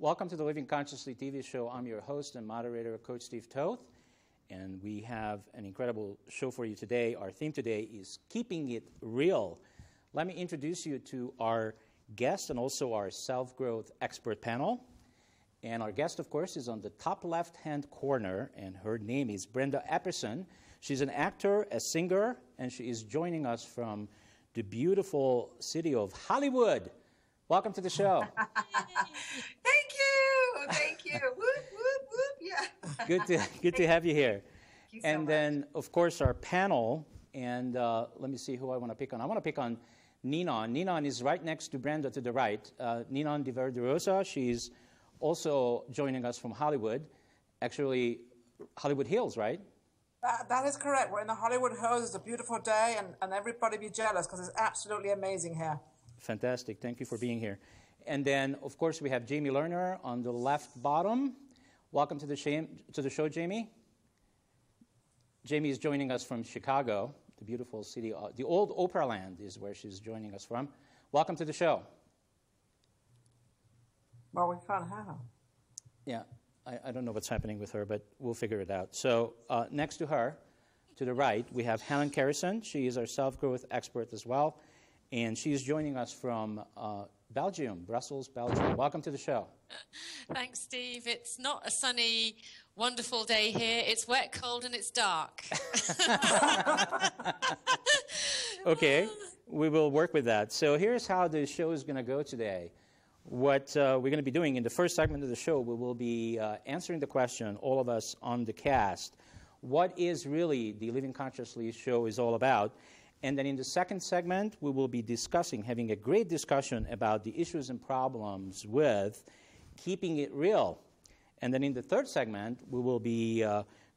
Welcome to the Living Consciously TV show. I'm your host and moderator, Coach Steve Toth, and we have an incredible show for you today. Our theme today is Keeping It Real. Let me introduce you to our guest and also our self-growth expert panel. And our guest, of course, is on the top left-hand corner, and her name is Brenda Epperson. She's an actor, a singer, and she is joining us from the beautiful city of Hollywood. Welcome to the show. Thank you. Whoop, whoop, whoop, yeah. Good to have you here. Thank you so and much. then, of course, our panel, and let me see who I want to pick on. I want to pick on Ninon. Ninon is right next to Brenda to the right. Ninon de Verderosa, she's also joining us from Hollywood. Actually, Hollywood Hills, right? That is correct. We're in the Hollywood Hills. It's a beautiful day, and everybody be jealous because it's absolutely amazing here. Fantastic. Thank you for being here. And then, of course, we have Jamie Lerner on the left bottom. Welcome to the show, Jamie. Jamie is joining us from Chicago, the beautiful city. The old Opera Land is where she's joining us from. Welcome to the show. Well, we can't have her. Yeah, I don't know what's happening with her, but we'll figure it out. So next to her, to the right, we have Helen Kerrison. She is our self-growth expert as well. And she's joining us from Belgium, Brussels, Belgium. Welcome to the show. Thanks, Steve. It's not a sunny, wonderful day here. It's wet, cold, and it's dark. Okay, we will work with that. So here's how the show is going to go today. What we're going to be doing in the first segment of the show, we will be answering the question, all of us on the cast, what is really the Living Consciously show is all about? And then in the second segment, we will be having a great discussion about the issues and problems with keeping it real. And then in the third segment, we will be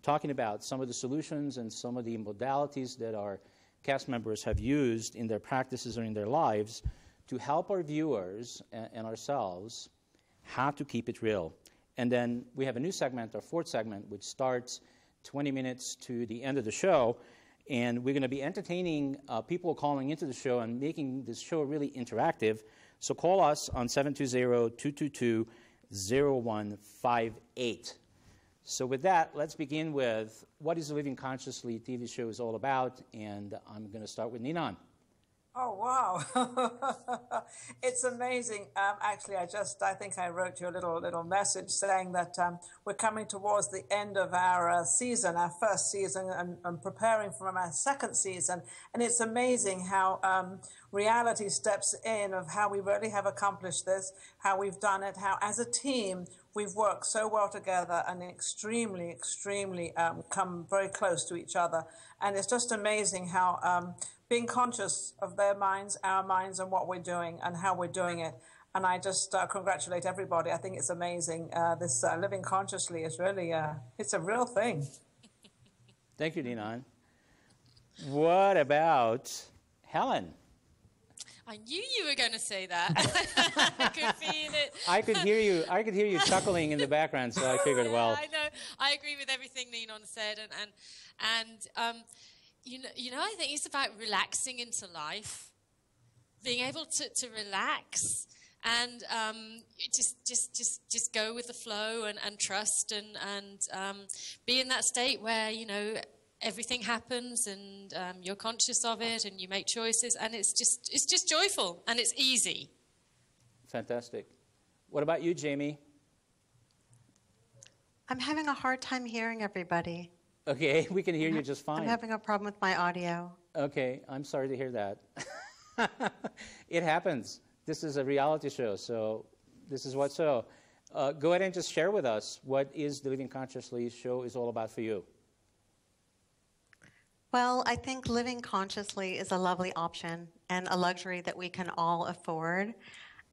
talking about some of the solutions and some of the modalities that our cast members have used in their practices or in their lives to help our viewers and ourselves how to keep it real. And then we have a new segment, our fourth segment, which starts 20 minutes to the end of the show. And we're going to be entertaining people calling into the show and making this show really interactive. So call us on 720-222-0158. So with that, let's begin with what is the Living Consciously TV show is all about. And I'm going to start with Ninon. Oh, wow. It's amazing. Actually, I think I wrote you a little message saying that we're coming towards the end of our season, our first season, and preparing for our second season. And it's amazing how reality steps in of how we really have accomplished this, how we've done it, how as a team we've worked so well together and extremely come very close to each other. And it's just amazing how being conscious of their minds, our minds, and what we're doing and how we're doing it. And I just congratulate everybody. I think it's amazing. This Living Consciously is really, it's a real thing. Thank you, Ninon. What about Helen? I knew you were going to say that. I could feel it. I could hear you chuckling in the background, so I figured, well. I know. I agree with everything Ninon said, and you know, I think it's about relaxing into life, being able to relax and just go with the flow and trust and be in that state where, you know, everything happens and you're conscious of it and you make choices and it's just joyful and it's easy. Fantastic. What about you, Jamie? I'm having a hard time hearing everybody. Okay, we can hear you just fine. I'm having a problem with my audio. Okay, I'm sorry to hear that. It happens. This is a reality show, so this is what so. Go ahead and just share with us what is the Living Consciously show is all about for you. Well, I think living consciously is a lovely option and a luxury that we can all afford.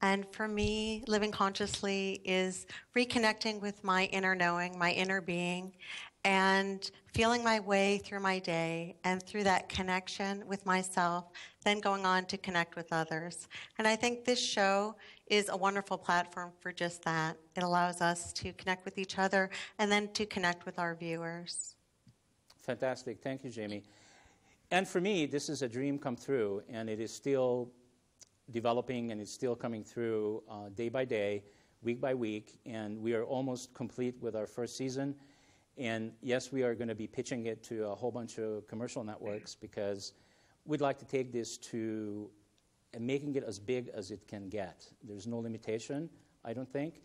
And for me, living consciously is reconnecting with my inner knowing, my inner being, and feeling my way through my day and through that connection with myself, then going on to connect with others. And I think this show is a wonderful platform for just that. It allows us to connect with each other and then to connect with our viewers. Fantastic. Thank you, Jamie. And for me, this is a dream come true, and it is still developing and it's still coming through day by day. week by week, and we are almost complete with our first season. And yes, we are going to be pitching it to a whole bunch of commercial networks because we'd like to take this to making it as big as it can get. There's no limitation, I don't think.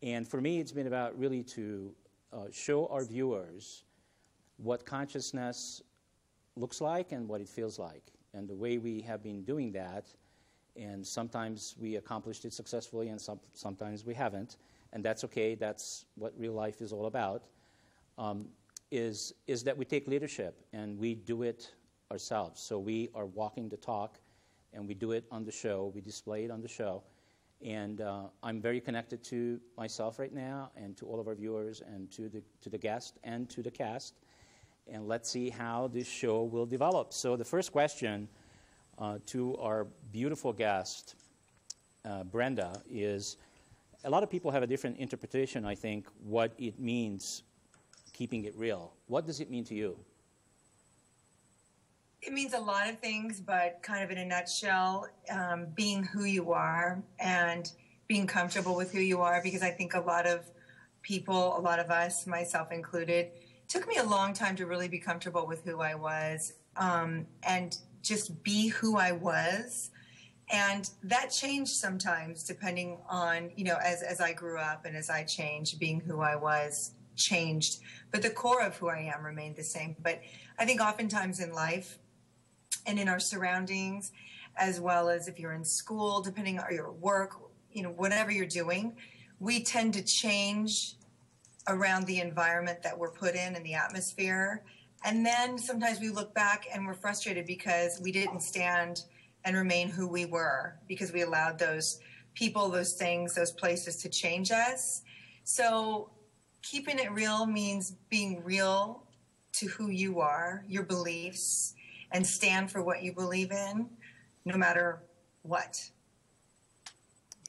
And for me, it's been about really to show our viewers what consciousness looks like and what it feels like. And the way we have been doing that, and sometimes we accomplished it successfully and sometimes we haven't, and that's okay, that's what real life is all about, is that we take leadership and we do it ourselves. So we are walking the talk and we do it on the show, we display it on the show. And I'm very connected to myself right now and to all of our viewers and to the guest and to the cast. And let's see how this show will develop. So the first question to our beautiful guest, Brenda, is a lot of people have a different interpretation, I think, what it means keeping it real. What does it mean to you? It means a lot of things, but kind of in a nutshell, being who you are and being comfortable with who you are, because I think a lot of people, a lot of us, myself included, took me a long time to really be comfortable with who I was and just be who I was. And that changed sometimes depending on, you know, as I grew up and as I changed, being who I was changed. But the core of who I am remained the same. But I think oftentimes in life and in our surroundings, as well as if you're in school, depending on your work, you know, whatever you're doing, we tend to change around the environment that we're put in and the atmosphere. And then sometimes we look back and we're frustrated because we didn't stand and remain who we were, because we allowed those people, those things, those places to change us. So keeping it real means being real to who you are, your beliefs, and stand for what you believe in, no matter what.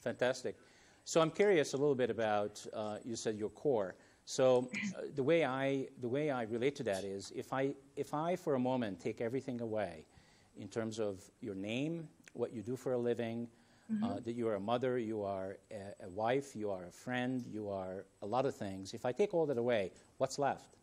Fantastic. So I'm curious a little bit about, you said your core. So the way I relate to that is if I for a moment take everything away in terms of your name, what you do for a living, that you are a mother, you are a wife, you are a friend, you are a lot of things. If I take all that away, what's left?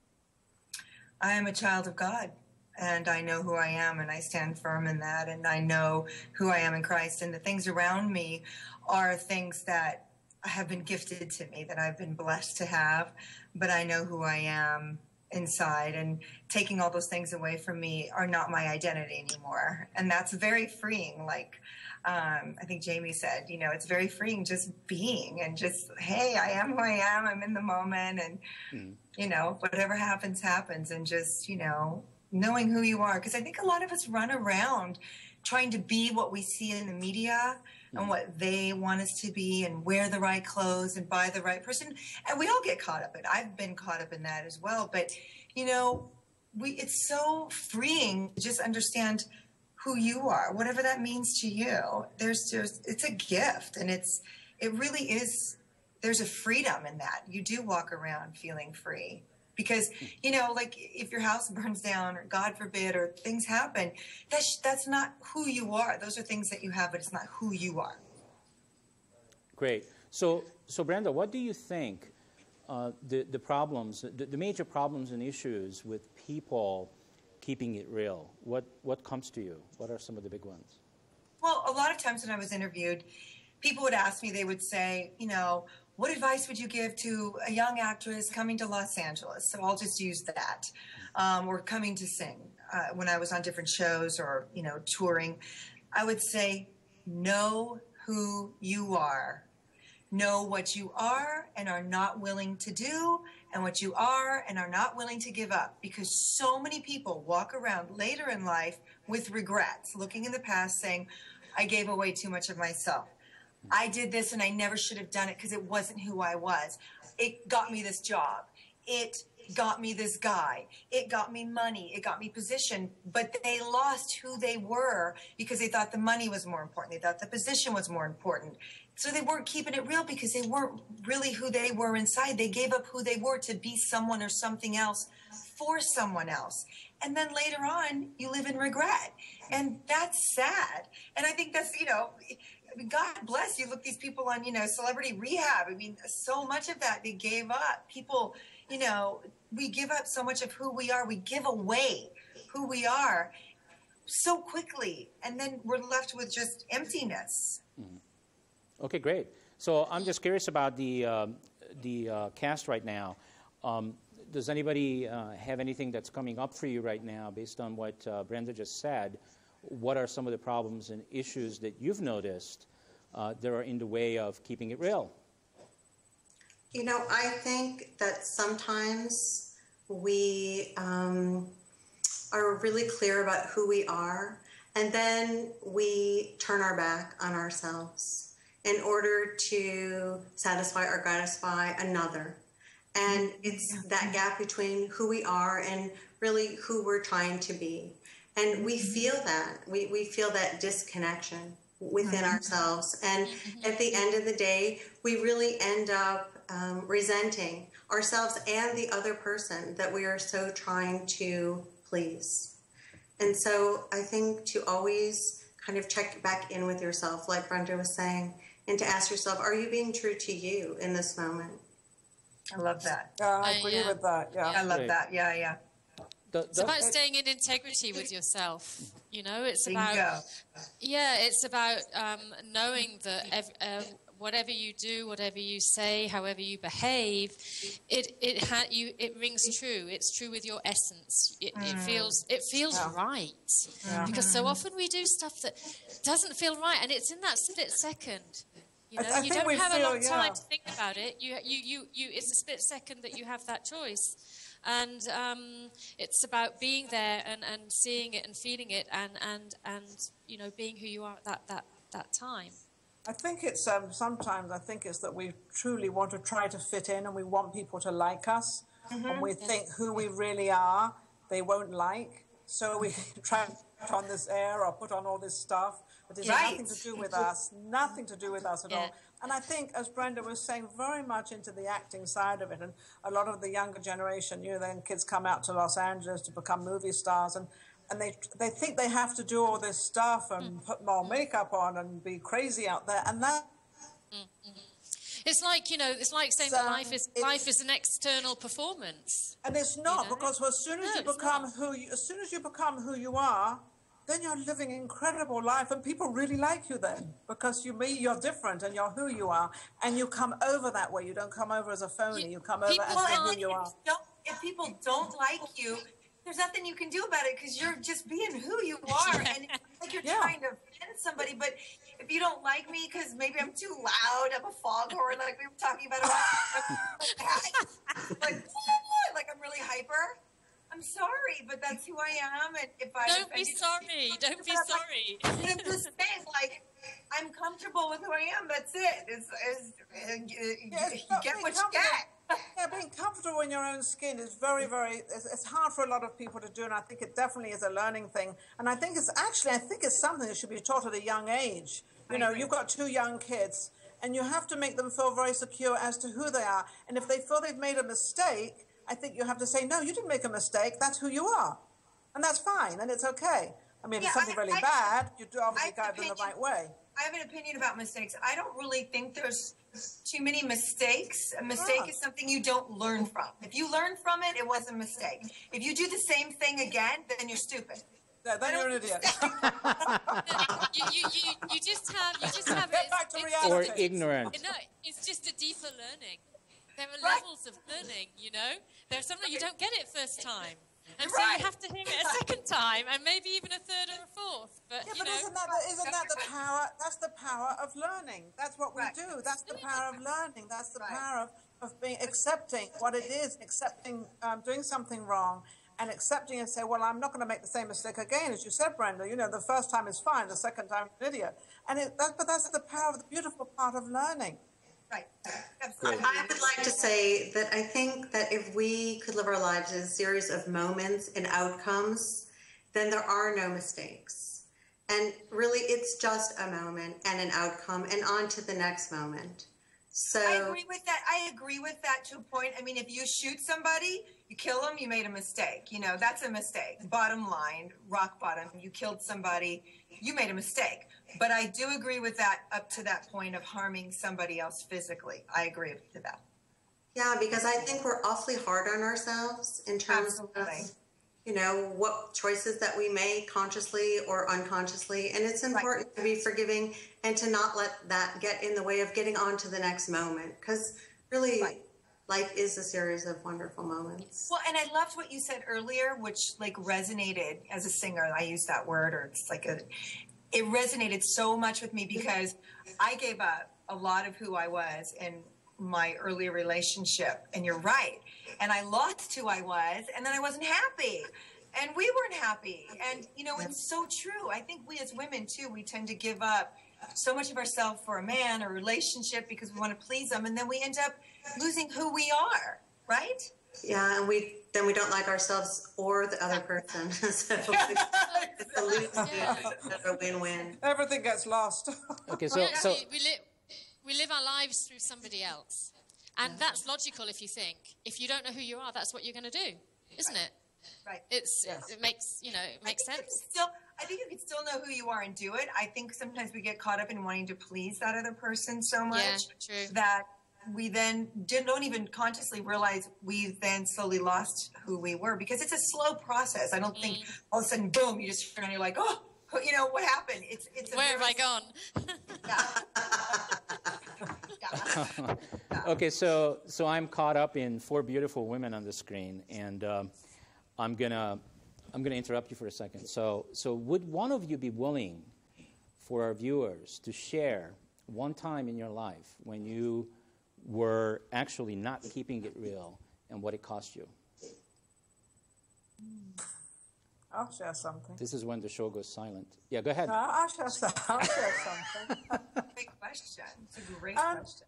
I am a child of God, and I know who I am, and I stand firm in that, and I know who I am in Christ, and the things around me are things that have been gifted to me, that I've been blessed to have, but I know who I am inside, and taking all those things away from me are not my identity anymore. And that's very freeing. Like, I think Jamie said, you know, it's very freeing just being and just, hey, I am who I am. I'm in the moment, and, you know, whatever happens, happens. And just, you know, knowing who you are. Because I think a lot of us run around trying to be what we see in the media and what they want us to be, and wear the right clothes and buy the right person. And we all get caught up in it. I've been caught up in that as well. But, you know, it's so freeing to just understand who you are, whatever that means to you. It's a gift, and it really is. There's a freedom in that. You do walk around feeling free. Because, you know, like if your house burns down, or God forbid, or things happen, that's not who you are. Those are things that you have, but it's not who you are. Great. So Brenda, what do you think the problems, the major problems and issues with people keeping it real? What comes to you? What are some of the big ones? Well, a lot of times when I was interviewed, people would ask me, they would say, you know, what advice would you give to a young actress coming to Los Angeles? So I'll just use that. Or coming to sing. When I was on different shows or, you know, touring, I would say, know who you are. Know what you are and are not willing to do, and what you are and are not willing to give up. Because so many people walk around later in life with regrets, looking in the past saying, I gave away too much of myself. I did this and I never should have done it because it wasn't who I was. It got me this job. It got me this guy. It got me money. It got me position. But they lost who they were because they thought the money was more important. They thought the position was more important. So they weren't keeping it real because they weren't really who they were inside. They gave up who they were to be someone or something else for someone else. and then later on you live in regret, and that's sad. And I think that's, I mean, God bless you. Look, these people on, celebrity rehab. I mean, so much of that they gave up. People, we give up so much of who we are. We give away who we are so quickly, and then we're left with just emptiness. Okay, great. So I'm just curious about the cast right now. Does anybody have anything that's coming up for you right now based on what Brenda just said? What are some of the problems and issues that you've noticed that are in the way of keeping it real? I think that sometimes we are really clear about who we are, and then we turn our back on ourselves in order to satisfy or gratify another. And it's that gap between who we are and really who we're trying to be. And we feel that. We feel that disconnection within ourselves. And at the end of the day, we really end up resenting ourselves and the other person that we are so trying to please. And so I think to always kind of check back in with yourself, like Brenda was saying, and to ask yourself, are you being true to you in this moment? I love that. Yeah, I agree with that. Yeah, I love that. Yeah. It's about staying in integrity with yourself. It's about it's about knowing that whatever you do, whatever you say, however you behave, it rings true. It's true with your essence. It feels right. Yeah. Because so often we do stuff that doesn't feel right, and it's in that split second. You don't have a long time to think about it. It's a split second that you have that choice. And it's about being there and seeing it and feeling it and being who you are at that time. I think it's sometimes it's that we truly want to try to fit in, and we want people to like us, and we think who we really are they won't like, so we try to put on this air or put on all this stuff. But it has nothing to do with us, nothing to do with us at all. And I think, as Brenda was saying, very much into the acting side of it. And a lot of the younger generation, then kids come out to Los Angeles to become movie stars, and they think they have to do all this stuff and put more makeup on and be crazy out there. And that... It's like, it's like saying that life is an external performance. And it's not, because as soon as you become who you are, then you're living an incredible life, and people really like you then, because you're different and you're who you are, and you come over that way. You don't come over as a phony. You come over as who you are. If people don't like you, there's nothing you can do about it, because you're just being who you are, and it's like you're trying to offend somebody. But if you don't like me because maybe I'm too loud, I'm a foghorn, like we were talking about, like I'm really hyper. I'm sorry, but that's who I am, and if I don't be sorry. It's the same. Like, I'm comfortable with who I am. That's it. You get what you get. Yeah, being comfortable in your own skin is very, very. It's hard for a lot of people to do, and I think it definitely is a learning thing. And I think it's something that should be taught at a young age. You've got 2 young kids, and you have to make them feel very secure as to who they are. And if they feel they've made a mistake, I think you have to say, no, you didn't make a mistake. That's who you are. And that's fine. And it's okay. I mean, if it's something really bad, you do obviously guide them the right way. I have an opinion about mistakes. I don't really think there's too many mistakes. A mistake is something you don't learn from. If you learn from it, it was a mistake. If you do the same thing again, then you're stupid. Yeah, then you're an idiot. you just have Get back to reality. Or ignorant. No, it's just a deeper learning. There are levels of learning, There's something you don't get it first time. And so you have to hear it a second time, and maybe even a third or a fourth. But, but isn't that the power? That's the power of learning. That's what we do. That's the power of learning. That's the power of being accepting what it is, accepting doing something wrong, and accepting and say, well, I'm not going to make the same mistake again. As you said, Brenda, the first time is fine, the second time you're an idiot. But that's the power of the beautiful part of learning. Right. Absolutely. I would like to say that I think that if we could live our lives as a series of moments and outcomes, then there are no mistakes. And really, it's just a moment and an outcome and on to the next moment. So I agree with that. I agree with that to a point. I mean, if you shoot somebody, you kill them, you made a mistake. You know, that's a mistake. Bottom line, rock bottom, you killed somebody, you made a mistake. But I do agree with that up to that point of harming somebody else physically. I agree with that. yeah, because I think we're awfully hard on ourselves in terms Absolutely. of, you know, what choices that we make consciously or unconsciously. And it's important to be forgiving and to not let that get in the way of getting on to the next moment. Because really, life is a series of wonderful moments. Well, and I loved what you said earlier, which like resonated as a singer. I use that word, or it's like it resonated so much with me because I gave up a lot of who I was in my earlier relationship. And you're right. And I lost who I was, and then I wasn't happy. And we weren't happy. And, you know, it's so true. I think we as women, too, we tend to give up so much of ourselves for a man or a relationship because we want to please them. And then we end up losing who we are, right? Yeah, and we don't like ourselves or the other person. So it's a lose-lose, a win-win. Everything gets lost. Okay, Well, so we live our lives through somebody else. And that's logical if you think. If you don't know who you are, that's what you're going to do, isn't it? Right. It makes, it makes sense. I think you can still know who you are and do it. I think sometimes we get caught up in wanting to please that other person so much true. that we then don't even consciously realize we then slowly lost who we were because it's a slow process. I don't think all of a sudden, boom, you just turn and you're like, oh, you know, what happened? It's Where have I gone? okay, so I'm caught up in 4 beautiful women on the screen, and I'm gonna interrupt you for a second. So would one of you be willing for our viewers to share one time in your life when you were actually not keeping it real and what it cost you? I'll share something. This is when the show goes silent. Yeah, go ahead. I'll share something. Great question. It's a great question.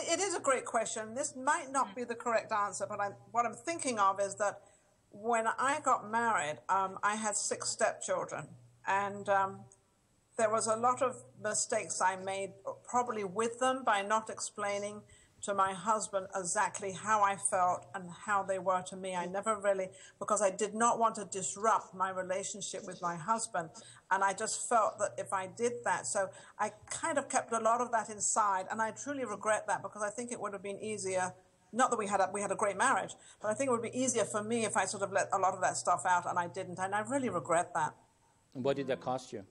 It is a great question. This might not be the correct answer, but what I'm thinking of is that when I got married, I had 6 stepchildren, and there was a lot of mistakes I made, probably with them, by not explaining to my husband exactly how I felt and how they were to me. I never really, because I did not want to disrupt my relationship with my husband. And I just felt that if I did that, so I kind of kept a lot of that inside. And I truly regret that because I think it would have been easier, not that we had a great marriage, but I think it would be easier for me if I sort of let a lot of that stuff out, and I didn't. And I really regret that. And what did that cost you?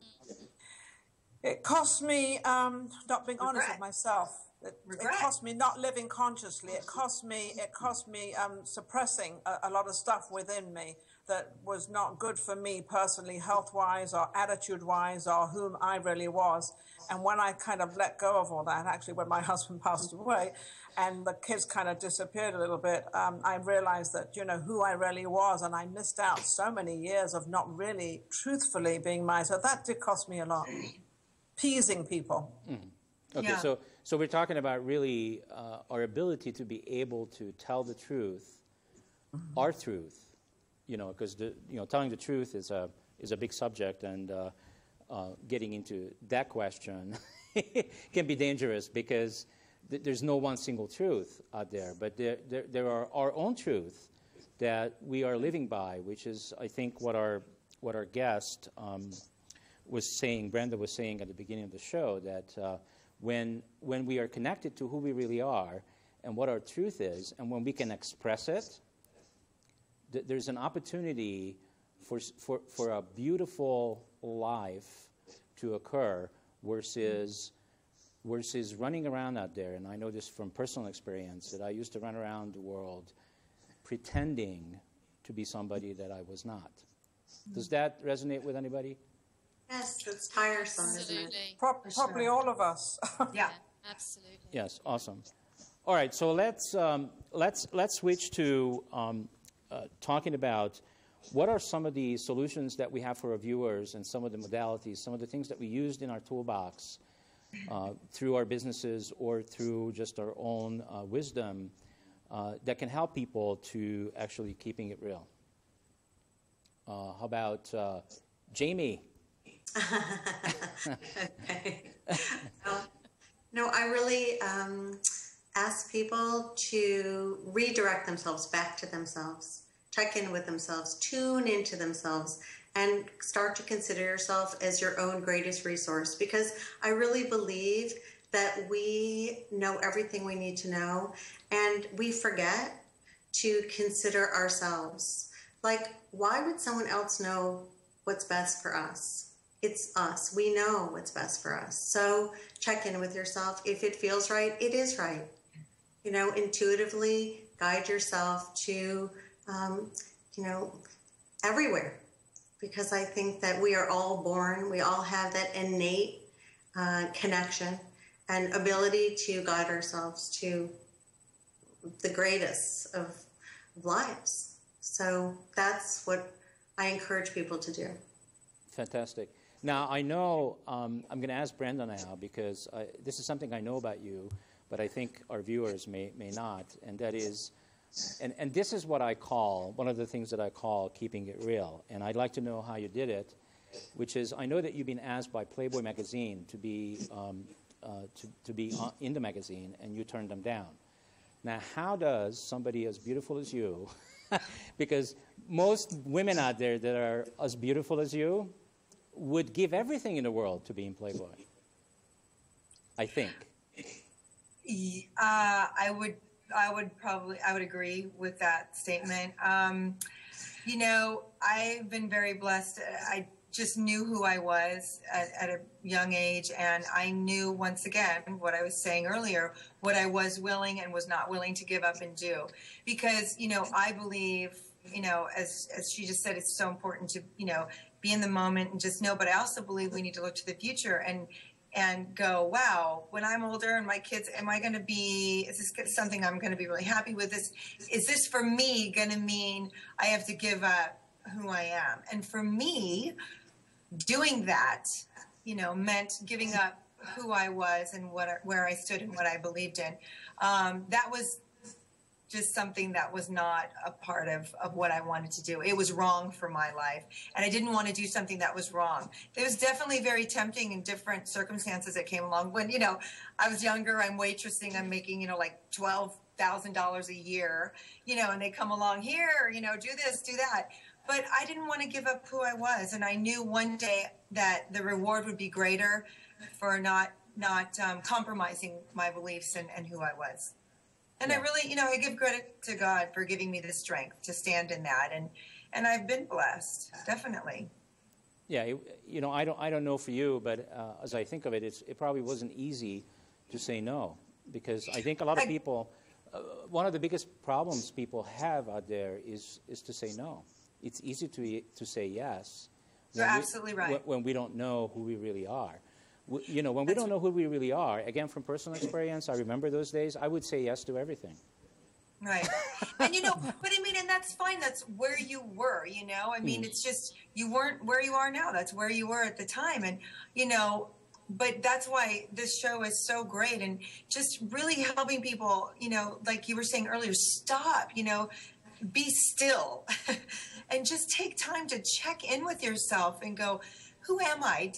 It cost me not being honest with myself. It cost me not living consciously. It cost me suppressing a lot of stuff within me that was not good for me personally, health-wise or attitude-wise, or whom I really was. And when I kind of let go of all that, actually when my husband passed away and the kids kind of disappeared a little bit, I realized that, you know, who I really was, and I missed out so many years of not really truthfully being myself. That did cost me a lot. Appeasing people. Okay, Yeah. so we're talking about really our ability to be able to tell the truth, our truth, you know, because telling the truth is a big subject, and getting into that question can be dangerous because there's no one single truth out there, but there are our own truth that we are living by, which is, I think, what our guest was saying, Brenda was saying at the beginning of the show, that when we are connected to who we really are and what our truth is, and when we can express it, there's an opportunity for a beautiful life to occur versus running around out there. And I know this from personal experience, that I used to run around the world pretending to be somebody that I was not. Does that resonate with anybody? Yes, it's tiresome, isn't it? Absolutely. Probably all of us. Yeah. Absolutely. Yes, awesome. All right, so let's switch to talking about what are some of the solutions that we have for our viewers, and some of the modalities, some of the things that we used in our toolbox through our businesses or through just our own wisdom that can help people to actually keeping it real. How about Jamie? Okay. No, I really, ask people to redirect themselves back to themselves, check in with themselves, tune into themselves, and start to consider yourself as your own greatest resource. Because I really believe that we know everything we need to know, and we forget to consider ourselves. Like, why would someone else know what's best for us? It's us. We know what's best for us. So check in with yourself. If it feels right, it is right. You know, intuitively guide yourself to, everywhere. Because I think that we are all born, we all have that innate connection and ability to guide ourselves to the greatest of lives. So that's what I encourage people to do. Fantastic. Now, I know I'm going to ask Brenda now, because this is something I know about you, but I think our viewers may not, and that is, and this is what I call, one of the things that I call keeping it real, and I'd like to know how you did it, which is, I know that you've been asked by Playboy magazine to be in the magazine, and you turned them down. Now, how does somebody as beautiful as you, because most women out there that are as beautiful as you would give everything in the world to be in Playboy, I think. I would agree with that statement. I've been very blessed. I just knew who I was at a young age, and I knew, once again, what I was saying earlier, what I was willing and was not willing to give up and do. Because, I believe, as she just said, it's so important to, be in the moment and just know, but I also believe we need to look to the future and go, wow, when I'm older and my kids, is this something I'm going to be really happy with? Is this for me going to mean I have to give up who I am? And for me, doing that, meant giving up who I was and where I stood and what I believed in. That was just something that was not a part of what I wanted to do. It was wrong for my life, and I didn't want to do something that was wrong. It was definitely very tempting in different circumstances that came along. When, I was younger, I'm waitressing, I'm making, like $12,000 a year, and they come along here, do this, do that. But I didn't want to give up who I was, and I knew one day that the reward would be greater for not compromising my beliefs and who I was. And I really, I give credit to God for giving me the strength to stand in that, and I've been blessed, definitely. Yeah, I don't know for you, but as I think of it, it probably wasn't easy to say no, because I think a lot of people, one of the biggest problems people have out there is to say no. It's easy to say yes. You're absolutely right. When we don't know who we really are. When we don't know who we really are, again, from personal experience, I remember those days, I would say yes to everything. Right. And, but I mean, and that's fine. That's where you were, I mean, it's just, you weren't where you are now. That's where you were at the time. And, but that's why this show is so great, and just really helping people, like you were saying earlier, stop, be still and just take time to check in with yourself and go, who am I?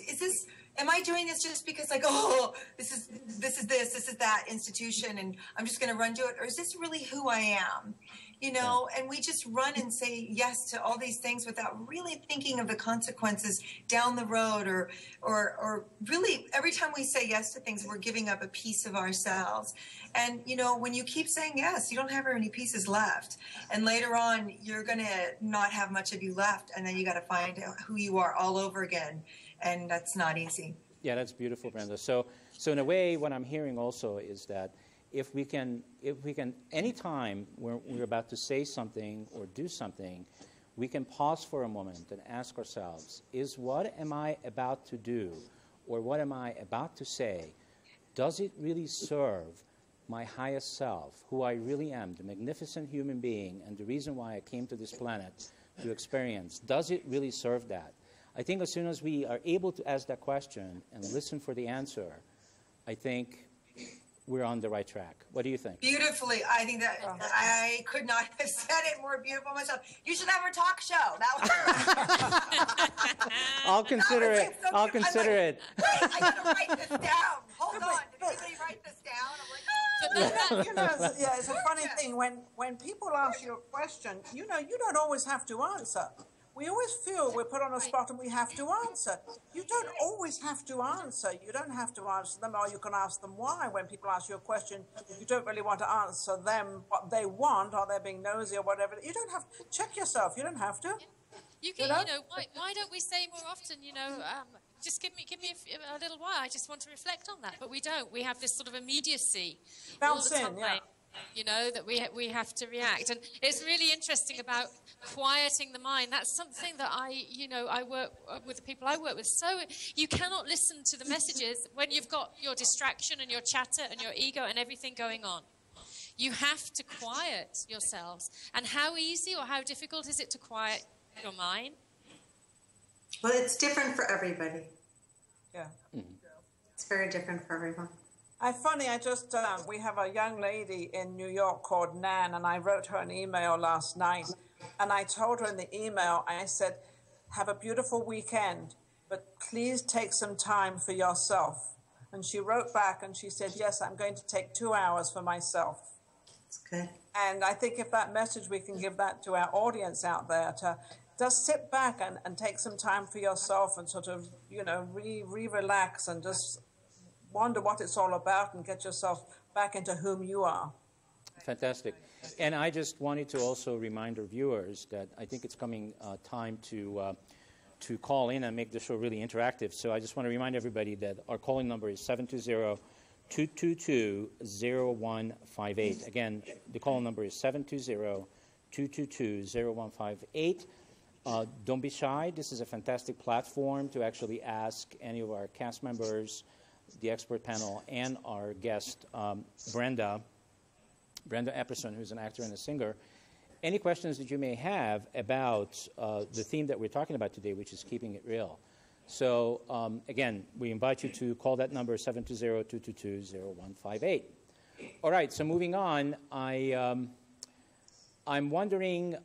Am I doing this just because, like, oh, this is that institution, and I'm just going to run to it? Or is this really who I am? And we just run and say yes to all these things without really thinking of the consequences down the road, or really every time we say yes to things, we're giving up a piece of ourselves. And, when you keep saying yes, you don't have any pieces left. And later on, you're going to not have much of you left. And then you got to find out who you are all over again. And that's not easy. Yeah, that's beautiful, Brenda. So in a way, what I'm hearing also is that if we can, anytime we're about to say something or do something, we can pause for a moment and ask ourselves, is what am I about to do, or what am I about to say, does it really serve my highest self, who I really am, the magnificent human being, and the reason why I came to this planet to experience? Does it really serve that? I think as soon as we are able to ask that question and listen for the answer, I think we're on the right track. What do you think? Beautifully. I think that I could not have said it more beautiful myself. You should have a talk show. That was I'll consider it. So I'll consider it. Wait, I got to write this down. Hold on. Did anybody write this down? I'm like, It's a funny thing. When people ask you a question, you don't always have to answer. We always feel we're put on a spot and we have to answer. You don't always have to answer. You don't have to answer them, or you can ask them why. When people ask you a question, you don't really want to answer them what they want, or they're being nosy or whatever. You don't have to. Check yourself. You don't have to. You can, why don't we say more often, just give me a little while. I just want to reflect on that. But we don't. We have this sort of immediacy. Bounce in, that we have to react. And it's really interesting about quieting the mind. That's something that I work with the people I work with. So you cannot listen to the messages when you've got your distraction and your chatter and your ego and everything going on. You have to quiet yourselves. And how easy or how difficult is it to quiet your mind? Well, it's different for everybody. Yeah. It's very different for everyone. We have a young lady in New York called Nan, and I wrote her an email last night. And I told her in the email, I said, have a beautiful weekend, but please take some time for yourself. And she wrote back and she said, yes, I'm going to take 2 hours for myself. That's good. And I think if that message, we can give that to our audience out there to just sit back and take some time for yourself and sort of, relax and just wonder what it's all about and get yourself back into whom you are. Fantastic. And I just wanted to also remind our viewers that I think it's coming time to call in and make the show really interactive. So I just want to remind everybody that our calling number is 720-222-0158. Again, the call number is 720-222-0158. Don't be shy. This is a fantastic platform to actually ask any of our cast members, the expert panel, and our guest, Brenda Epperson, who's an actor and a singer, any questions that you may have about the theme that we're talking about today, which is keeping it real. So, again, we invite you to call that number, 720-222-0158. All right, so moving on, I'm wondering,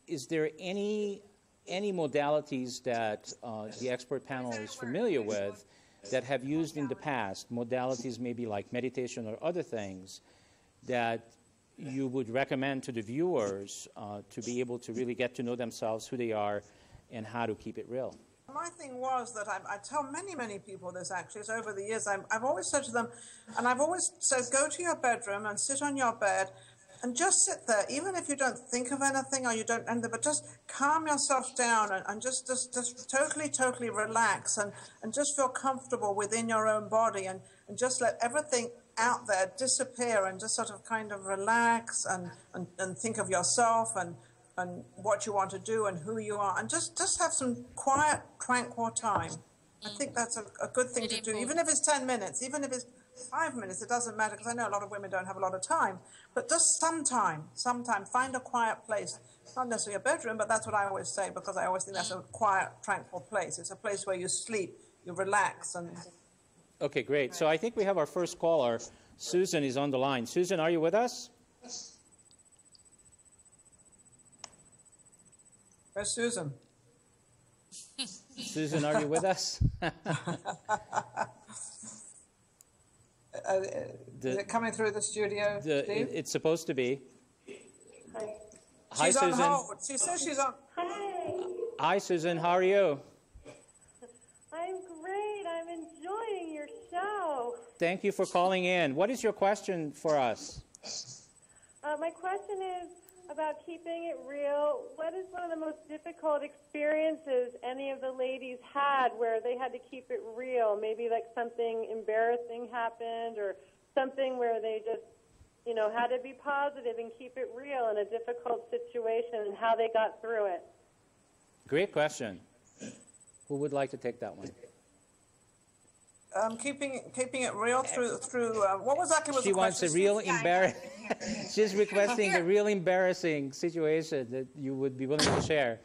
is there any modalities that the expert panel is familiar with that have used in the past, modalities maybe like meditation or other things, that you would recommend to the viewers to be able to really get to know themselves, who they are, and how to keep it real? My thing was that I tell many people this actually. It's over the years. I've always said to them, and I've always said, go to your bedroom and sit on your bed and just sit there, even if you don't think of anything or you don't end it, but just calm yourself down and just totally relax and just feel comfortable within your own body and just let everything out there disappear and just sort of kind of relax and think of yourself and what you want to do and who you are and just have some quiet, tranquil time. I think that's a good thing to do, even if it's 10 minutes, even if it's 5 minutes, it doesn't matter, because I know a lot of women don't have a lot of time, but just sometime, find a quiet place. Not necessarily a bedroom, but that's what I always say, because I always think that's a quiet, tranquil place. It's a place where you sleep, you relax. Okay, great. So I think we have our first caller. Susan is on the line. Susan, are you with us? Where's Susan? Susan, are you with us? Is it coming through the studio, Steve? It's supposed to be. Hi, she's Susan. On hold. She says she's on. Hi. Hi, Susan. How are you? I'm great. I'm enjoying your show. Thank you for calling in. What is your question for us? My question is about keeping it real. What is one of the most difficult experiences any of the ladies had where they had to keep it real? Maybe like something embarrassing happened or something where they just, had to be positive and keep it real in a difficult situation and how they got through it. Great question. Who would like to take that one? Keeping it real through what was that? She wants a real embarrassing. She's requesting a real embarrassing situation that you would be willing to share.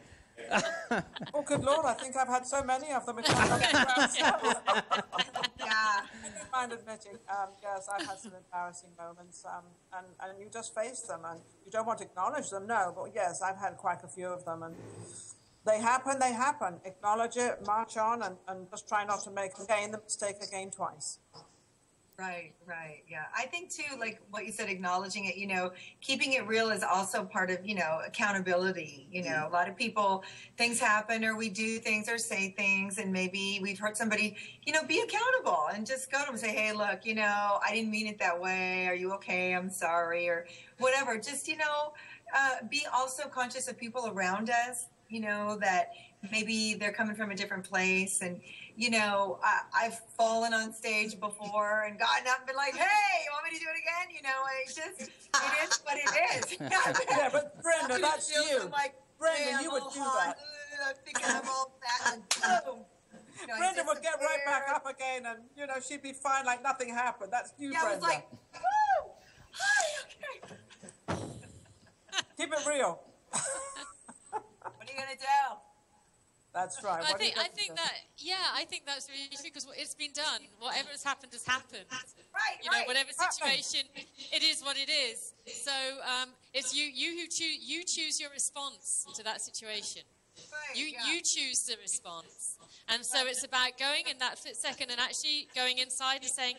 Oh, good Lord! I think I've had so many of them. Yeah. I don't mind admitting, yes, I've had some embarrassing moments, and you just face them, and you don't want to acknowledge them, no, but yes, I've had quite a few of them, and they happen. Acknowledge it, march on, and just try not to make the mistake again twice. Right, right. Yeah. I think too, like what you said, acknowledging it, keeping it real is also part of, accountability. A lot of people, things happen or we do things or say things and maybe we've hurt somebody, be accountable and just go to them and say, hey, look, I didn't mean it that way. Are you okay? I'm sorry or whatever. Just, be also conscious of people around us, that maybe they're coming from a different place and, I've fallen on stage before and gotten up and been like, hey, you want me to do it again? It is what it is. Yeah, but Brenda, that's you. I'm like, Brenda, hey, you would do that. I'm thinking I'm all fat and boom. Brenda would get right back up again and, she'd be fine like nothing happened. That's you, Brenda. I was like, woo! Hi, okay. Keep it real. What are you going to do? That's right. I think that's really true because it's been done. Whatever has happened has happened. Right. Whatever situation, it is what it is. So it's you who choose your response to that situation. Right, You choose the response, and so it's about going in that second and actually going inside and saying,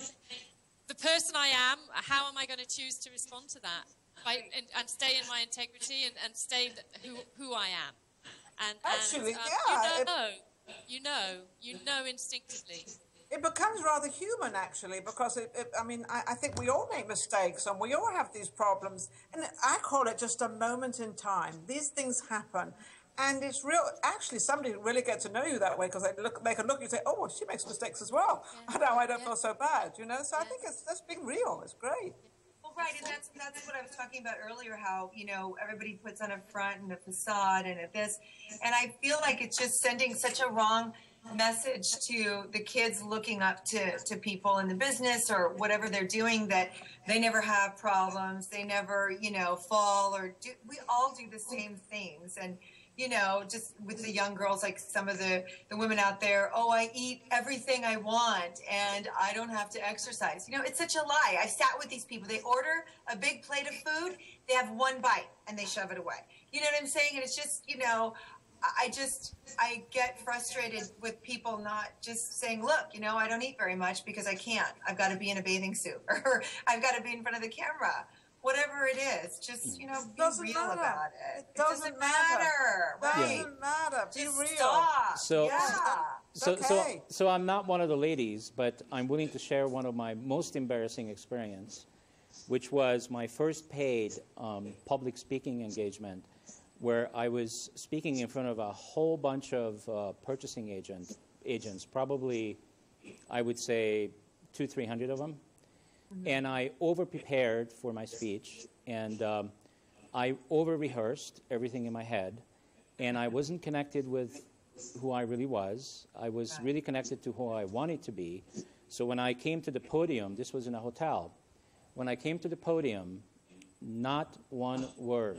the person I am, how am I going to choose to respond to that? And stay in my integrity and stay who I am. And Actually, you know instinctively. It becomes rather human, actually, because I think we all make mistakes and we all have these problems. And I call it just a moment in time. These things happen. And it's real. Actually, somebody really get to know you that way because they can look at you and say, oh, well, she makes mistakes as well. Yeah. Now I don't feel so bad, So I think that's being real. It's great. Right, and that's what I was talking about earlier, how, everybody puts on a front and a facade and a this, and I feel like it's just sending such a wrong message to the kids looking up to people in the business or whatever they're doing, that they never have problems, they never, fall, or we all do the same things, and just with the young girls, like some of the women out there, oh, I eat everything I want and I don't have to exercise. It's such a lie. I sat with these people. They order a big plate of food. They have one bite and they shove it away. You know what I'm saying? And it's just, I get frustrated with people not just saying, look, I don't eat very much because I can't. I've got to be in a bathing suit or I've got to be in front of the camera. Whatever it is, just, be real about it. It doesn't matter. Right? Doesn't matter. Be just real. Stop. So I'm not one of the ladies, but I'm willing to share one of my most embarrassing experience, which was my first paid public speaking engagement, where I was speaking in front of a whole bunch of purchasing agents, probably, I would say, 200-300 of them. And I over-prepared for my speech, and I over-rehearsed everything in my head, and I wasn't connected with who I really was. I was really connected to who I wanted to be. So when I came to the podium, this was in a hotel, when I came to the podium, not one word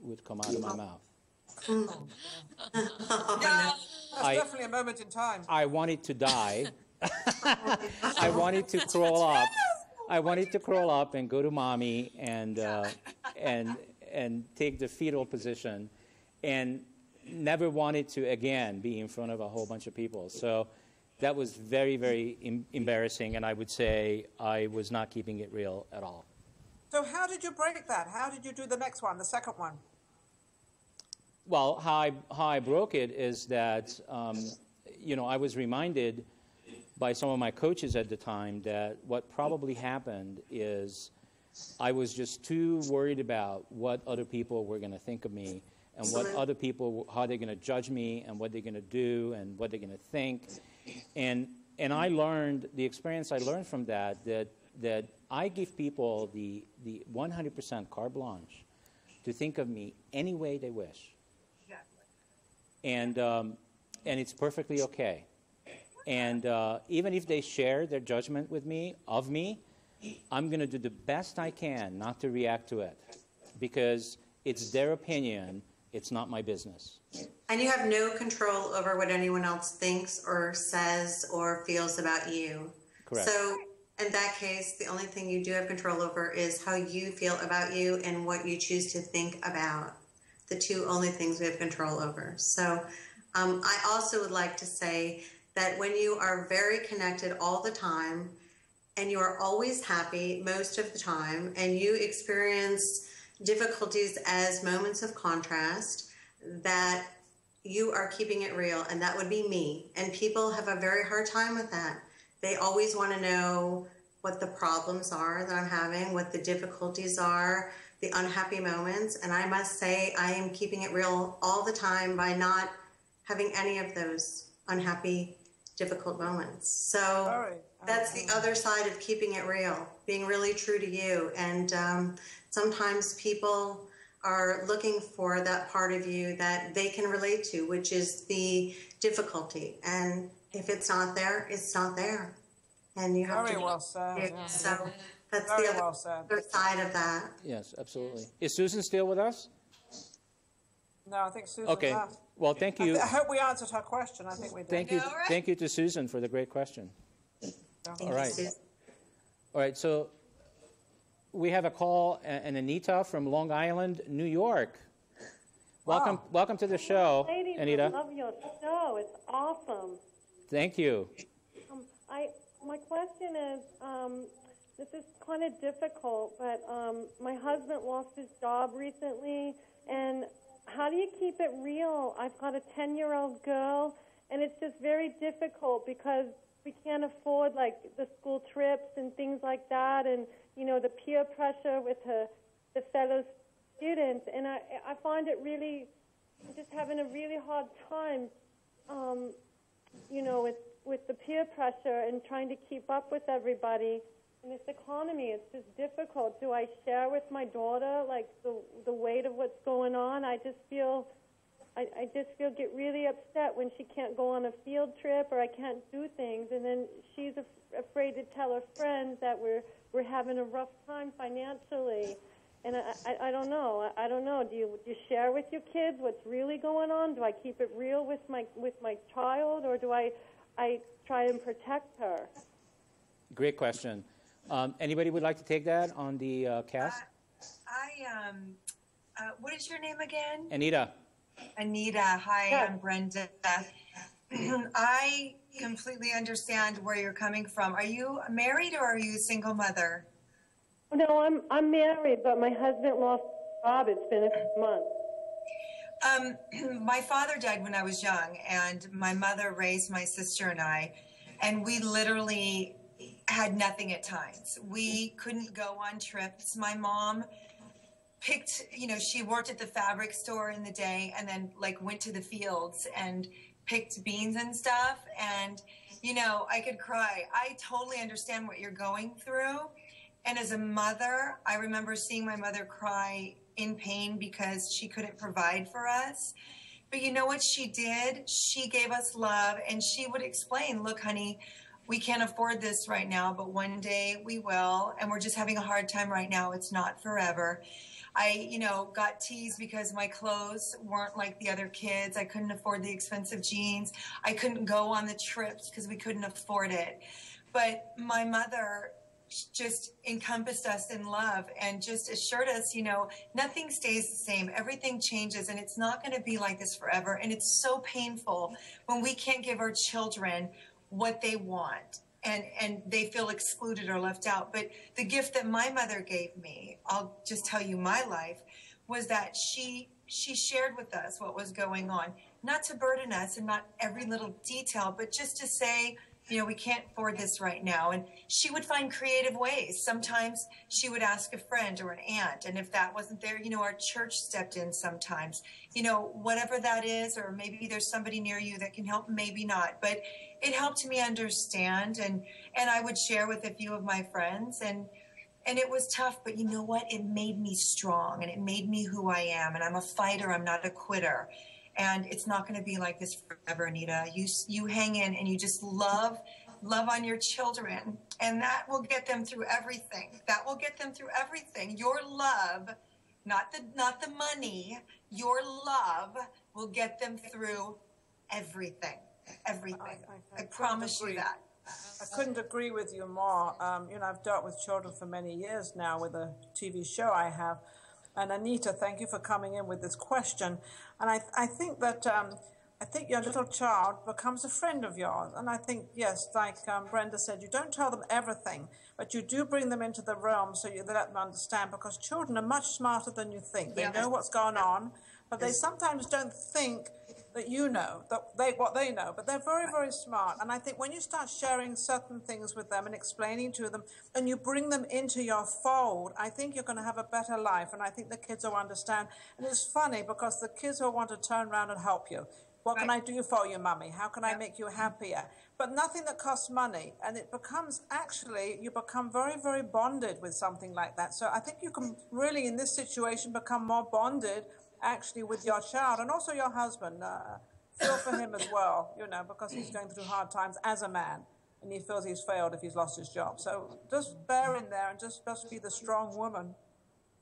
would come out of my mouth. That's definitely a moment in time. I wanted to die. I wanted to crawl up. I wanted to crawl up and go to mommy and take the fetal position, and never wanted to again be in front of a whole bunch of people. So that was very, very embarrassing, and I would say I was not keeping it real at all. So how did you break that? How did you do the next one, the second one? Well, how I broke it is that I was reminded by some of my coaches at the time that what probably happened is I was just too worried about what other people were going to think of me and what other people, how they're going to judge me and what they're going to do and what they're going to think. And I learned, the experience I learned from that I give people the 100% carte blanche to think of me any way they wish. And it's perfectly okay. And even if they share their judgment with me, of me, I'm going to do the best I can not to react to it, because it's their opinion, it's not my business. And you have no control over what anyone else thinks or says or feels about you. Correct. So in that case, the only thing you do have control over is how you feel about you and what you choose to think about. The two only things we have control over. So I also would like to say that when you are very connected all the time, and you are always happy most of the time, and you experience difficulties as moments of contrast, that you are keeping it real, and that would be me. And people have a very hard time with that. They always want to know what the problems are that I'm having, what the difficulties are, the unhappy moments. And I must say, I am keeping it real all the time by not having any of those unhappy, difficult moments. So that's the other side of keeping it real, being really true to you. And sometimes people are looking for that part of you that they can relate to, which is the difficulty. And if it's not there, it's not there. And you have Very to well said. Yeah. So that's Very the well said. other side of that. Yes, absolutely. Is Susan still with us? No, I think Susan Okay. left. Well, thank you. I hope we answered her question. I think we did. Thank you to Susan for the great question. All right. All right, so we have a call, and Anita from Long Island, New York. Welcome to the show, Ladies, Anita. I love your show. It's awesome. Thank you. My question is, this is kind of difficult, but my husband lost his job recently, and how do you keep it real? I've got a 10-year-old girl, and it's just very difficult because we can't afford, like, the school trips and things like that, and, you know, the peer pressure with the fellow students, and I find it really, I'm just having a really hard time, you know, with the peer pressure and trying to keep up with everybody. In this economy, it's just difficult. Do I share with my daughter, like, the weight of what's going on? I just feel get really upset when she can't go on a field trip or I can't do things, and then she's afraid to tell her friends that we're having a rough time financially. And I don't know. I don't know. Do you share with your kids what's really going on? Do I keep it real with my child, or do I try and protect her? Great question. Anybody would like to take that on the cast? What is your name again? Anita. Anita. Hi, I'm Brenda. I completely understand where you're coming from. Are you married or are you a single mother? No, I'm married, but my husband lost his job. It's been a few months. My father died when I was young, and my mother raised my sister and I, and we literally had nothing at times. We couldn't go on trips. My mom picked, you know, she worked at the fabric store in the day and then, like, went to the fields and picked beans and stuff. And, you know, I could cry. I totally understand what you're going through. And as a mother, I remember seeing my mother cry in pain because she couldn't provide for us. But you know what she did? She gave us love, and she would explain, look, honey, we can't afford this right now, but one day we will, and we're just having a hard time right now. It's not forever. I, you know, got teased because my clothes weren't like the other kids. I couldn't afford the expensive jeans. I couldn't go on the trips because we couldn't afford it. But my mother just encompassed us in love and just assured us, you know, nothing stays the same. Everything changes, and it's not going to be like this forever. And it's so painful when we can't give our children what they want and they feel excluded or left out. But the gift that my mother gave me, I'll just tell you my life, was that she shared with us what was going on, not to burden us and not every little detail, but just to say, you know, we can't afford this right now. And she would find creative ways. Sometimes she would ask a friend or an aunt. And if that wasn't there, you know, our church stepped in sometimes. You know, whatever that is, or maybe there's somebody near you that can help, maybe not. But it helped me understand. And I would share with a few of my friends. And it was tough. But you know what? It made me strong. And it made me who I am. And I'm a fighter. I'm not a quitter. And it's not going to be like this forever, Anita. You hang in and you just love on your children, and that will get them through everything. That will get them through everything. Your love, not the money, your love will get them through everything. Everything. I promise you that. I couldn't agree with you more. You know, I've dealt with children for many years now with a TV show I have. And Anita, thank you for coming in with this question. And I think that I think your little child becomes a friend of yours. And I think, yes, like Brenda said, you don't tell them everything, but you do bring them into the realm so you let them understand, because children are much smarter than you think. They know what's going on, but they sometimes don't think that you know what they know, but they're very, very smart. And I think when you start sharing certain things with them and explaining to them, and you bring them into your fold, I think you're going to have a better life. And I think the kids will understand. And it's funny because the kids will want to turn around and help you. What can I do for you, Mummy? How can I make you happier? But nothing that costs money. And it becomes, actually, you become very, very bonded with something like that. So I think you can really, in this situation, become more bonded actually with your child and also your husband. Feel for him as well, you know, because he's going through hard times as a man, and he feels he's failed if he's lost his job. So just bear in there and just be the strong woman,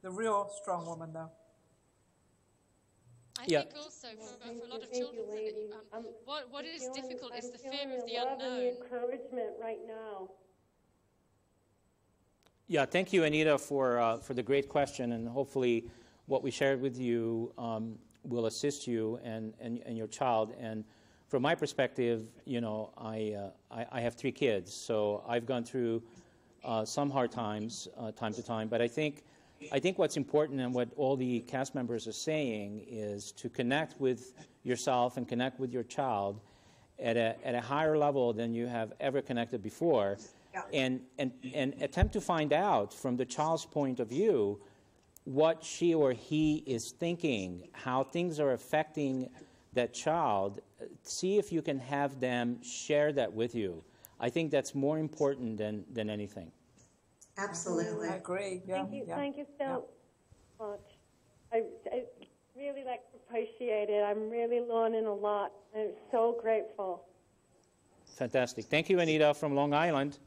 the real strong woman, though. I think also for a lot of children, what is difficult is the fear of the unknown. The encouragement right now. Yeah, thank you, Anita, for the great question, and hopefully what we shared with you will assist you and your child. And from my perspective, you know, I have 3 kids, so I've gone through some hard times, time to time. But I think what's important, and what all the cast members are saying, is to connect with yourself and connect with your child at a higher level than you have ever connected before, and attempt to find out from the child's point of view what she or he is thinking, how things are affecting that child. See if you can have them share that with you. I think that's more important than anything. Absolutely. I agree. Yeah. Thank you so much. I really appreciate it. I'm really learning a lot. I'm so grateful. Fantastic. Thank you, Anita, from Long Island.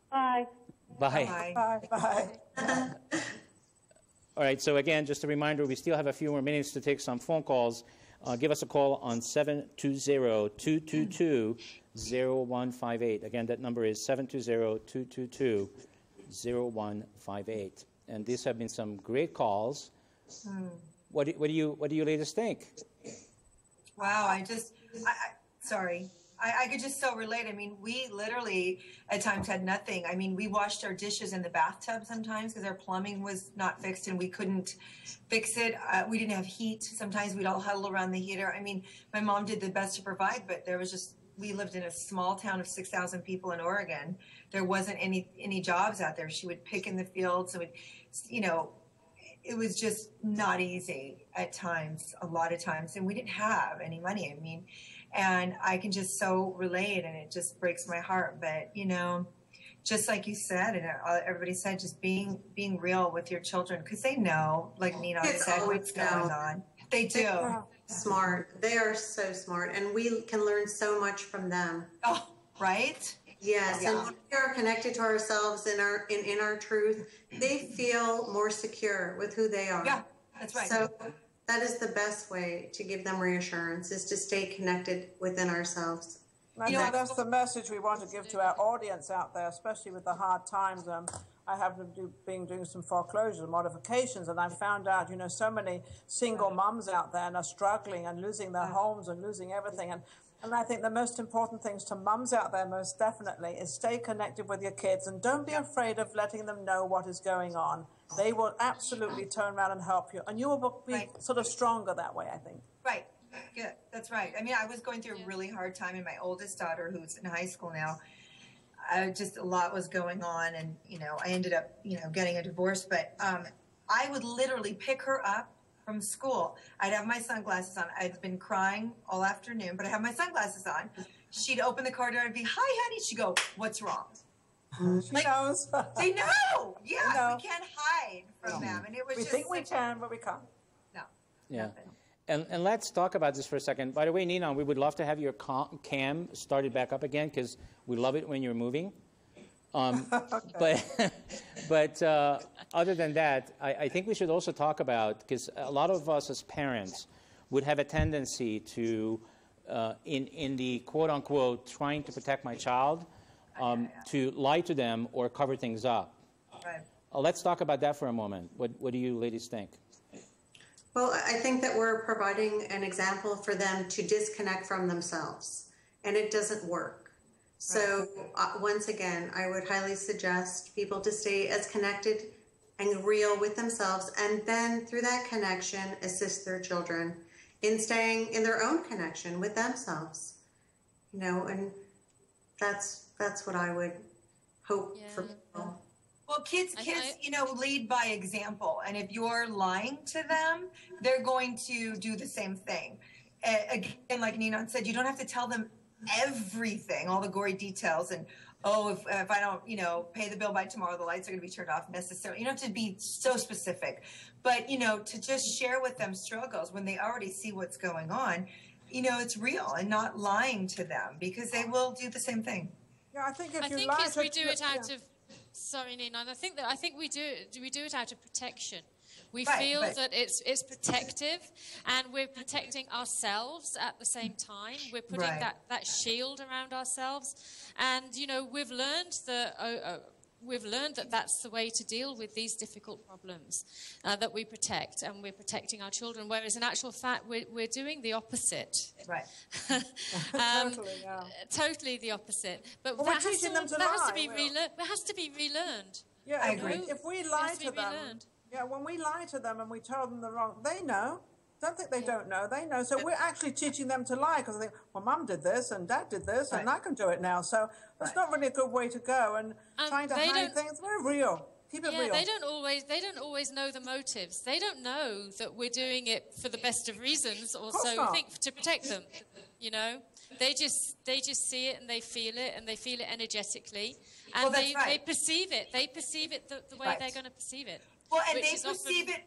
Bye. Bye. Bye. Bye. All right, so again, just a reminder, we still have a few more minutes to take some phone calls. Give us a call on 720-222-0158. Again, that number is 720-222-0158. And these have been some great calls. What do you ladies think? Wow, sorry. I could just so relate. I mean, we literally at times had nothing. I mean, we washed our dishes in the bathtub sometimes because our plumbing was not fixed and we couldn't fix it. We didn't have heat. Sometimes we'd all huddle around the heater. I mean, my mom did the best to provide, but we lived in a small town of 6,000 people in Oregon. There wasn't any jobs out there. She would pick in the fields. So it was just not easy at times, a lot of times. And we didn't have any money. I mean, and I can just so relate, and it just breaks my heart. But, just like you said, and everybody said, just being real with your children, because they know, like Nina said, what's going on. They do. They're smart. They are so smart, and we can learn so much from them. Oh, right? Yes, and when we are connected to ourselves in our truth, they feel more secure with who they are. Yeah, that's right. So that is the best way to give them reassurance, is to stay connected within ourselves. I think that's the message we want to give to our audience out there, especially with the hard times. I have been doing some foreclosures and modifications, and I found out, so many single mums out there and are struggling and losing their homes and losing everything. And I think the most important things to mums out there, most definitely, is stay connected with your kids, and don't be afraid of letting them know what is going on. They will absolutely turn around and help you, and you will be sort of stronger that way, I think. Right. Good. That's right. I mean, I was going through a really hard time, and my oldest daughter, who's in high school now, just a lot was going on, and, I ended up, getting a divorce, but I would literally pick her up from school. I'd have my sunglasses on. I'd been crying all afternoon, but I have my sunglasses on. She'd open the car door and be, "Hi, honey." She'd go, "What's wrong?" She knows. They know. Yeah, we can't hide from them. And it was we think we can, but we can't. No. Yeah. And let's talk about this for a second. By the way, Nina, we would love to have your cam started back up again, because we love it when you're moving. But other than that, I think we should also talk about, because a lot of us as parents would have a tendency to, in the quote-unquote trying to protect my child, to lie to them or cover things up. Right. Let's talk about that for a moment. What do you ladies think? Well, I think that we're providing an example for them to disconnect from themselves, and it doesn't work. So once again, I would highly suggest people to stay as connected and real with themselves, and then through that connection, assist their children in staying in their own connection with themselves. You know, and that's what I would hope for people. Well, kids, you know, lead by example. And if you're lying to them, they're going to do the same thing. Again, like Ninon said, you don't have to tell them everything, all the gory details. And, oh, if I don't, you know, pay the bill by tomorrow, the lights are going to be turned off necessarily. You don't have to be so specific. But, you know, to just share with them struggles when they already see what's going on, you know, it's real, and not lying to them, because they will do the same thing. Yeah, I think if you think lie we do it out of. Sorry, Nina. I think we do it out of protection. We feel that it's protective, and we're protecting ourselves at the same time. We're putting that shield around ourselves, and you know we've learned that that's the way to deal with these difficult problems, that we protect, and we're protecting our children. Whereas in actual fact, we're doing the opposite. Right. Totally, yeah. Totally the opposite. But Well, that we're has teaching to, them to that has lie, to be Will. relearned. It has to be relearned. Yeah, I agree. If we It lie has to to be them, relearned. yeah, when we lie to them and we tell them the wrong, they know. Don't think they don't know. They know. So we're actually teaching them to lie because they think, well, Mum did this and Dad did this and I can do it now. So that's not really a good way to go. And trying to hide things, we're real. Keep it real. They don't always know the motives. They don't know that we're doing it for the best of reasons, or so we think, to protect them. You know, they just see it and they feel it energetically, and they perceive it. They perceive it the way they're going to perceive it. Well, and they perceive it.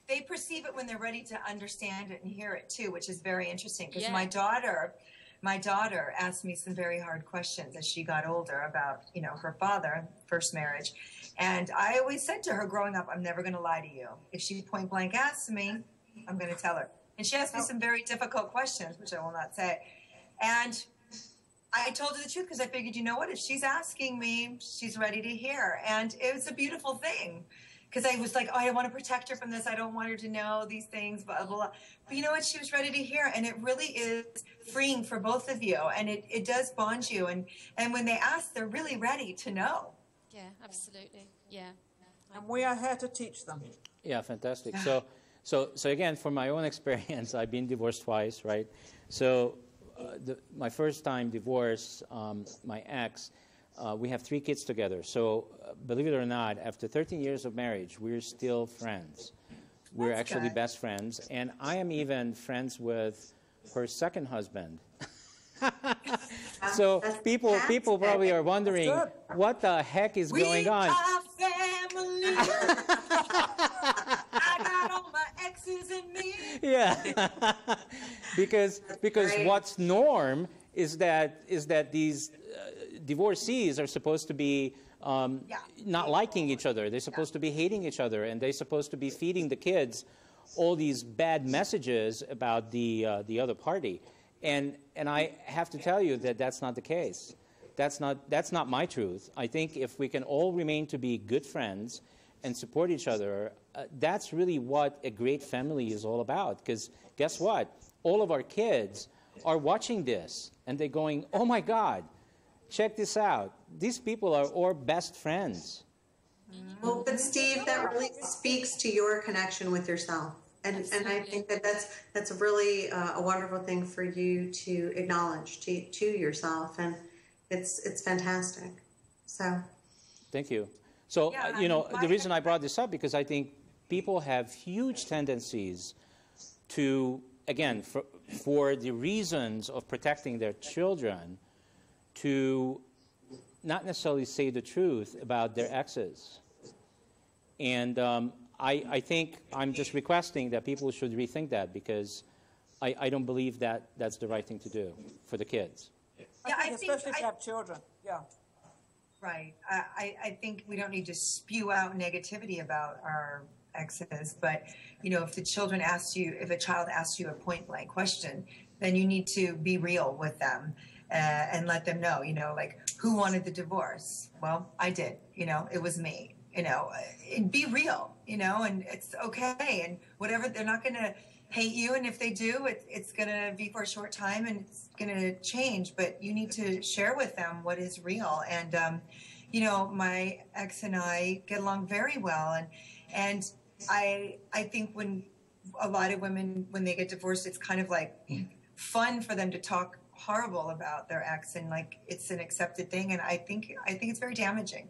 They perceive it when they're ready to understand it and hear it too, which is very interesting. Because my daughter asked me some very hard questions as she got older about, you know, her father, first marriage. And I always said to her growing up, I'm never going to lie to you. If she point blank asks me, I'm going to tell her. And she asked me some very difficult questions, which I will not say. And I told her the truth because I figured, you know what, if she's asking me, she's ready to hear. And it was a beautiful thing. Because I was like, oh, I want to protect her from this. I don't want her to know these things, blah, blah, blah. But you know what? She was ready to hear. And it really is freeing for both of you. And it does bond you. And when they ask, they're really ready to know. Yeah, absolutely. Yeah. And we are here to teach them. Yeah, fantastic. So again, from my own experience, I've been divorced twice, right? So my first time divorce, my ex, we have 3 kids together. So believe it or not, after 13 years of marriage, we're still friends. We're actually best friends. And I am even friends with her second husband. So people probably are wondering, what the heck is going on? We are family. I got all my exes in me. Yeah, because what's norm is that these divorcees are supposed to be not liking each other. They're supposed to be hating each other, and they're supposed to be feeding the kids all these bad messages about the other party. And I have to tell you that that's not the case. That's not my truth. I think if we can all remain to be good friends and support each other, that's really what a great family is all about. Because guess what? All of our kids are watching this, and they're going, oh, my God, check this out. These people are our best friends. Well, but Steve, that really speaks to your connection with yourself. And I think that's really a wonderful thing for you to acknowledge to yourself. And it's fantastic. So. Thank you. So, the reason I brought this up, because I think people have huge tendencies to, again, for the reasons of protecting their children, to not necessarily say the truth about their exes. And I think I'm just requesting that people should rethink that, because I don't believe that that's the right thing to do for the kids. I think especially if you have children. Yeah. Right. I think we don't need to spew out negativity about our exes, but if a child asks you a point blank question, then you need to be real with them and let them know, like, who wanted the divorce? Well, I did. It was me. be real, and it's okay. And whatever, they're not going to hate you. And if they do, it's going to be for a short time and it's going to change. But you need to share with them what is real. And, my ex and I get along very well. And I think when a lot of women, when they get divorced, it's kind of like fun for them to talk horrible about their ex, and like it's an accepted thing. And I think it's very damaging.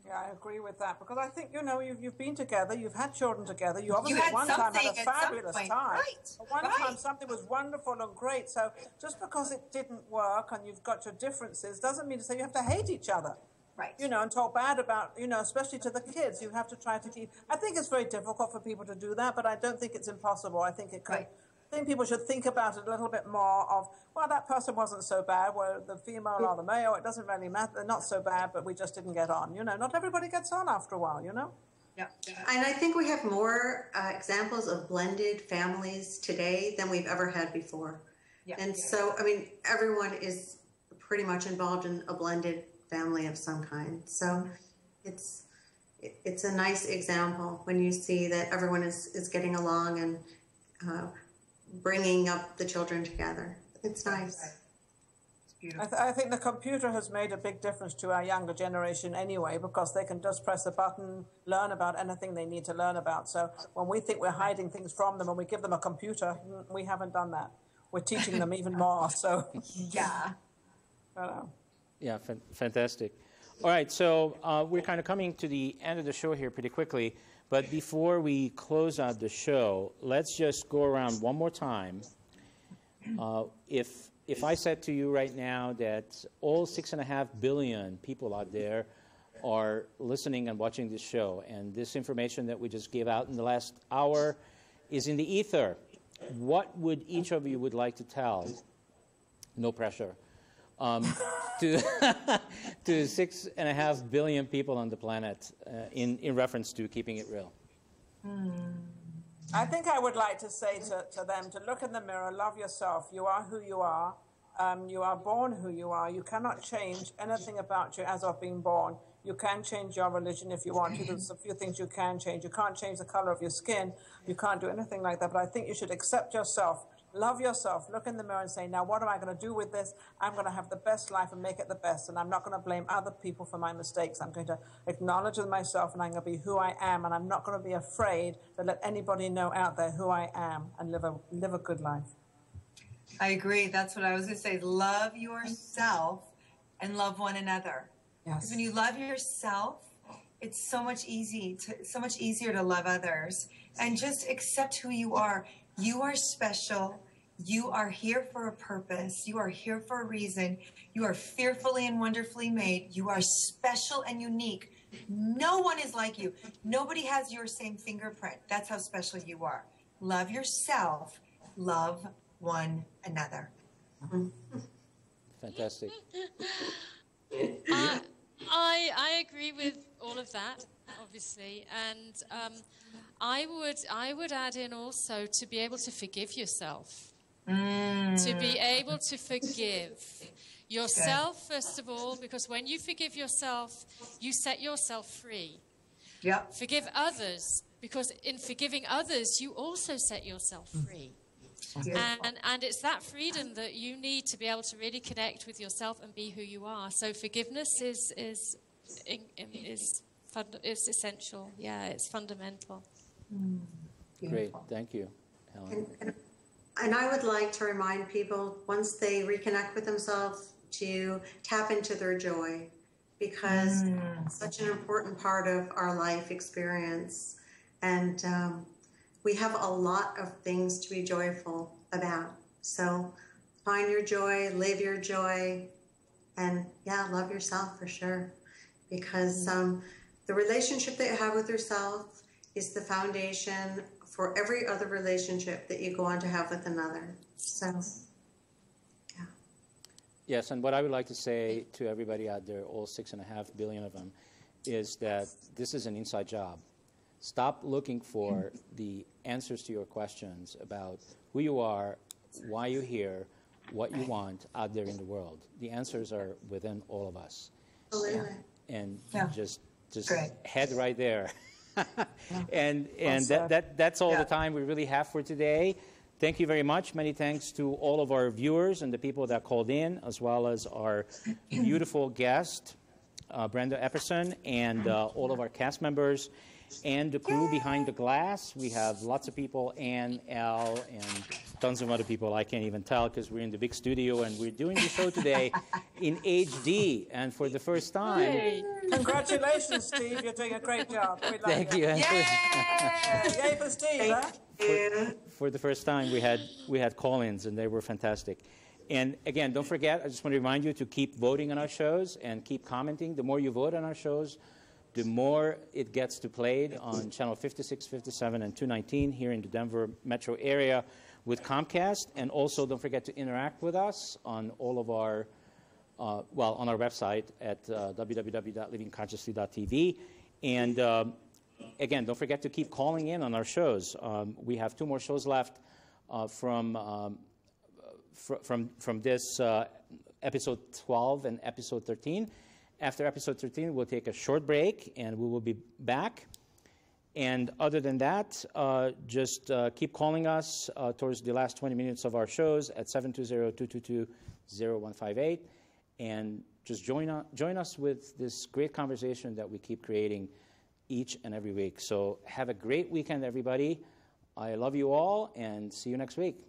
Yeah, I agree with that, because I think, you've been together, you've had children together, you obviously had at one time had a something at fabulous some point. time. Right, At one right. time something was wonderful and great. So just because it didn't work and you've got your differences doesn't mean to say you have to hate each other. Right. And talk bad about, especially to the kids. You have to try to keep. I think it's very difficult for people to do that, but I don't think it's impossible. I think it could. Right. I think people should think about it a little bit more of, well, that person wasn't so bad, where the female or the male, it doesn't really matter. They're not so bad, but we just didn't get on. Not everybody gets on after a while, Yeah. And I think we have more examples of blended families today than we've ever had before. Yeah. And so, everyone is pretty much involved in a blended family of some kind. So it's a nice example when you see that everyone is getting along and bringing up the children together. It's nice. It's beautiful. I think the computer has made a big difference to our younger generation anyway, because they can just press a button, learn about anything they need to learn about. So when we think we're hiding things from them and we give them a computer, we haven't done that. We're teaching them even more. So Yeah. I don't know. Yeah, fantastic. All right, so we're kind of coming to the end of the show here pretty quickly. But before we close out the show, let's just go around one more time. If I said to you right now that all 6.5 billion people out there are listening and watching this show, and this information that we just gave out in the last hour is in the ether, what would each of you would like to tell? No pressure. To 6.5 billion people on the planet in reference to keeping it real. I think I would like to say to them to look in the mirror, love yourself. You are who you are. You are born who you are. You cannot change anything about you as of being born. You can change your religion if you want to. There's a few things you can change. You can't change the color of your skin. You can't do anything like that. But I think you should accept yourself. Love yourself. Look in the mirror and say, now what am I going to do with this? I'm going to have the best life and make it the best. And I'm not going to blame other people for my mistakes. I'm going to acknowledge myself, and I'm going to be who I am. And I'm not going to be afraid to let anybody know out there who I am and live a good life. I agree. That's what I was going to say. Love yourself and love one another. Yes. Because when you love yourself, it's so much easier to love others, and just accept who you are. You are special. You are here for a purpose. You are here for a reason. You are fearfully and wonderfully made. You are special and unique. No one is like you. Nobody has your same fingerprint. That's how special you are. Love yourself. Love one another. Fantastic. I agree with all of that, obviously, and I would add in also to be able to forgive yourself, to be able to forgive yourself first of all, because when you forgive yourself, you set yourself free. Yep. Forgive others, because in forgiving others, you also set yourself free. And it's that freedom that you need to be able to really connect with yourself and be who you are. So forgiveness is essential. Yeah, it's fundamental. Great, thank you, Helen. And I would like to remind people, once they reconnect with themselves, to tap into their joy, because it's such an important part of our life experience. And we have a lot of things to be joyful about. So find your joy, live your joy, and love yourself for sure. Because the relationship that you have with yourself is the foundation for every other relationship that you go on to have with another. So, yeah. Yes, and what I would like to say to everybody out there, all 6.5 billion of them, is that this is an inside job. Stop looking for the answers to your questions about who you are, why you're here, what you want out there in the world. The answers are within all of us. Absolutely. And just Just Great. head right there. and Well, that's all Yeah. the time we really have for today. Thank you very much. Many thanks to all of our viewers and the people that called in, as well as our beautiful guest, Brenda Epperson, and all of our cast members and the crew behind the glass. We have lots of people, Ann, Al, and tons of other people. I can't even tell because we're in the big studio and we're doing the show today in HD. And for the first time, Yay. Congratulations, Steve. You're doing a great job. We love thank you. And Yay for Steve, huh? for the first time, we had call-ins, and they were fantastic. And again, don't forget, I just want to remind you to keep voting on our shows and keep commenting. The more you vote on our shows, the more it gets to played on channel 56, 57, and 219 here in the Denver metro area with Comcast. And also, don't forget to interact with us on all of our, on our website at www.livingconsciously.tv. And again, don't forget to keep calling in on our shows. We have 2 more shows left from this episode 12 and episode 13. After episode 13, we'll take a short break, and we will be back. And other than that, just keep calling us towards the last 20 minutes of our shows at 720-222-0158. And just join us with this great conversation that we keep creating each and every week. So have a great weekend, everybody. I love you all, and see you next week.